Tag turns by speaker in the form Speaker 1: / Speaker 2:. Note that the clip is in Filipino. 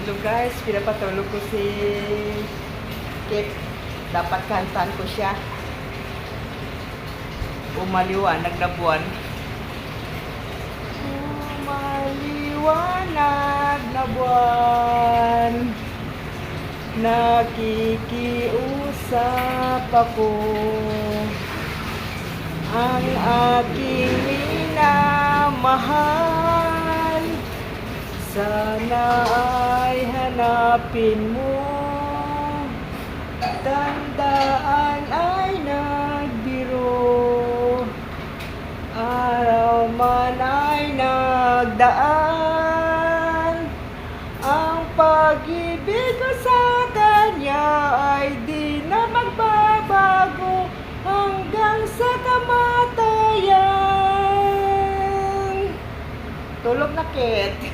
Speaker 1: Hello guys, pinapatulog ko si Kip. Dapat kantahan ko siya. Umaliwanag na buwan. Umaliwanag na buwan. Nakikiusap ako. Ang aking minamahal, sana ay hanapin mo. Tandaan ay nagbiro, araw man ay nagdaan. Ang pag-ibig ko sa kanya ay di na magbabago hanggang sa kamatayan. Tulog na, Kit.